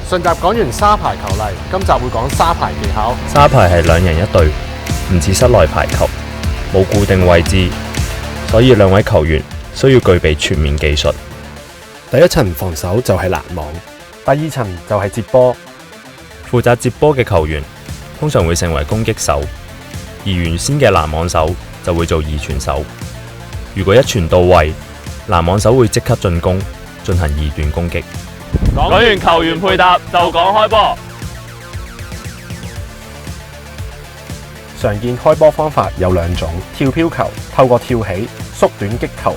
上集講完沙排球例，今集會講沙排技巧。沙排係兩人一隊，唔似室內排球，冇固定位置，所以兩位球員需要具備全面技術。第一層防守就係攔網，第二層就係接波。負責接波嘅球員通常會成為攻擊手，而原先嘅攔網手就會做二傳手。如果一傳到位，攔網手會即刻進攻，進行二段攻擊。講完球員配搭，就講開波。常見開波方法有兩種：跳飄球，透過跳起縮短擊球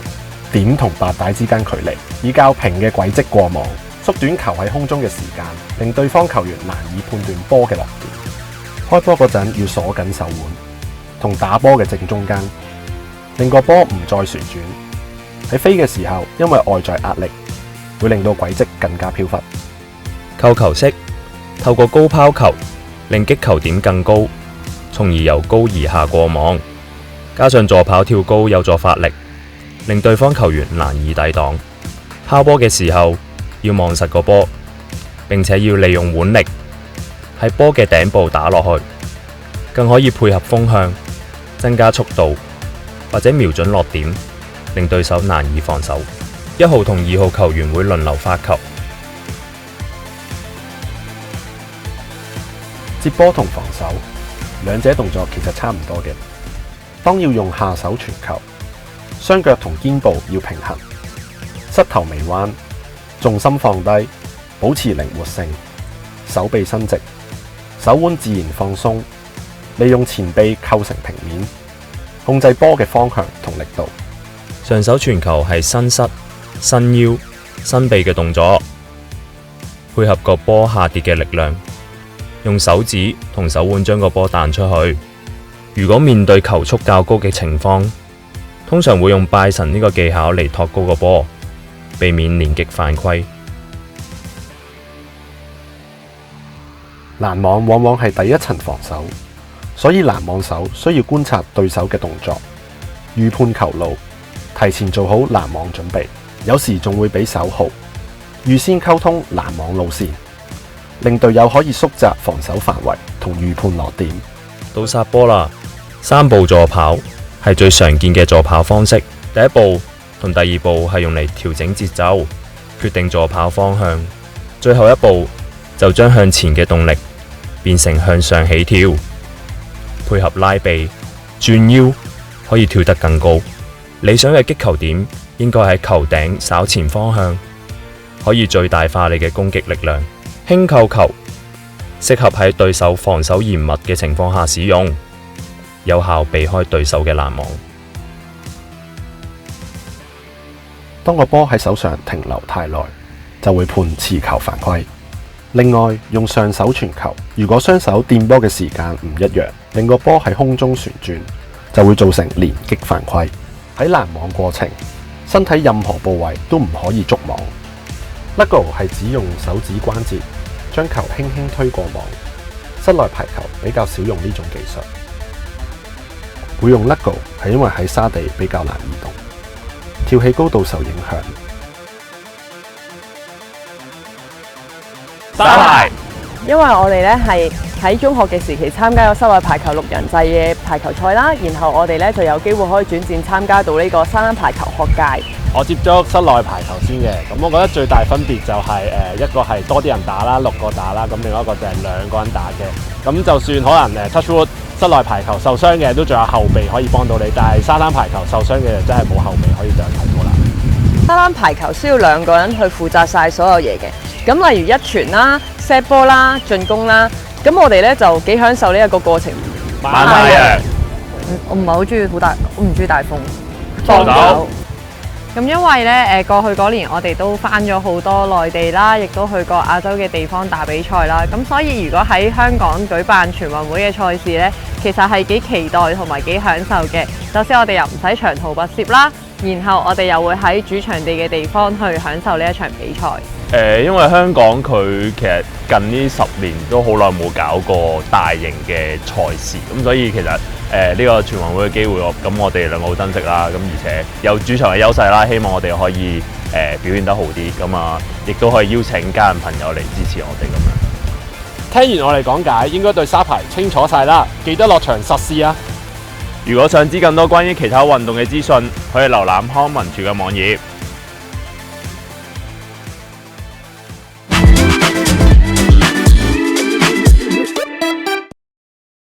點同白帶之間距離，以較平嘅軌跡過網，縮短球喺空中嘅時間，令對方球員難以判斷波嘅落點。開波嗰陣要鎖緊手腕，同打波嘅正中間，令個波唔再旋轉。喺飛嘅時候，因為外在壓力，會令到軌跡更加飄忽。扣球式透過高拋球，令擊球點更高，從而由高而下過網，加上助跑跳高有助發力，令對方球員難以抵擋。拋波嘅時候要望實個波，並且要利用腕力喺波嘅頂部打落去，更可以配合風向，增加速度或者瞄準落點，令對手難以防守。1號同2號球員會輪流發球。接波同防守兩者動作其實差唔多嘅。當要用下手傳球，雙腳同肩部要平衡，膝頭微彎，重心放低，保持靈活性，手臂伸直，手腕自然放鬆，利用前臂構成平面，控制波嘅方向同力度。上手傳球係伸膝、伸腰、伸臂嘅動作，配合個波下跌嘅力量，用手指同手腕將個波彈出去。如果面對球速較高嘅情況，通常會用拜神呢個技巧嚟托高個波，避免連擊犯規。攔網往往係第一層防守，所以攔網手需要觀察對手嘅動作，預判球路，提前做好攔網準備。有時仲會俾手號，預先溝通攔網路線，令隊友可以縮窄防守範圍同預判落點。到殺波啦！3步助跑係最常見嘅助跑方式。第一步同第二步係用嚟調整節奏，決定助跑方向。最後一步就將向前嘅動力變成向上起跳，配合拉臂、轉腰，可以跳得更高。理想嘅擊球點應該喺球頂稍前方向，可以最大化你嘅攻擊力量。輕扣球適合喺對手防守嚴密嘅情況下使用，有效避開對手嘅攔網。當個波喺手上停留太耐，就會判持球犯規。另外，用上手傳球，如果雙手掂波嘅時間唔一樣，令個波喺空中旋轉，就會造成連擊犯規。喺攔網過程，身體任何部位都唔可以觸網。Luggo 係指用手指關節將球輕輕推過網。室內排球比較少用呢種技術。會用 Luggo 係因為喺沙地比較難移動，跳起高度受影響。沙排，因為我哋咧係喺中學嘅時期參加咗室內排球6人制嘅排球賽啦，然後我哋咧就有機會可以轉戰參加到呢個沙灘排球學界。我接觸室內排球先嘅，咁我覺得最大分別就係一個係多啲人打啦，6個打啦，咁另外一個就係2個人打嘅。咁就算可能touch wood 室內排球受傷嘅都仲有後備可以幫到你，但係沙灘排球受傷嘅真係冇後備可以再睇到啦。沙灘排球需要2個人去負責晒所有嘢嘅，咁例如一傳啦、set 波啦、進攻啦，咁我哋咧就幾享受呢一個過程。慢太陽，我唔係好中意好大，我唔中意大風。放手。咁因為咧過去嗰年我哋都返咗好多內地啦，亦都去過亞洲嘅地方打比賽啦，咁所以如果喺香港舉辦全運會嘅賽事咧，其實係幾期待同埋幾享受嘅。首先我哋又唔使長途跋涉啦，然後我哋又會喺主場地嘅地方去享受呢一場比賽。因為香港佢其實近呢10年都好耐冇搞過大型嘅賽事，咁所以其實呢個全運會嘅機會，咁我哋兩個好珍惜啦。咁而且有主場嘅優勢啦，希望我哋可以表現得好啲，咁啊亦都可以邀請家人朋友嚟支持我哋咁樣。聽完我哋講解，應該對沙排清楚晒啦，記得落場實試啊！如果想知更多關於其他運動嘅資訊，可以瀏覽康文署嘅網頁。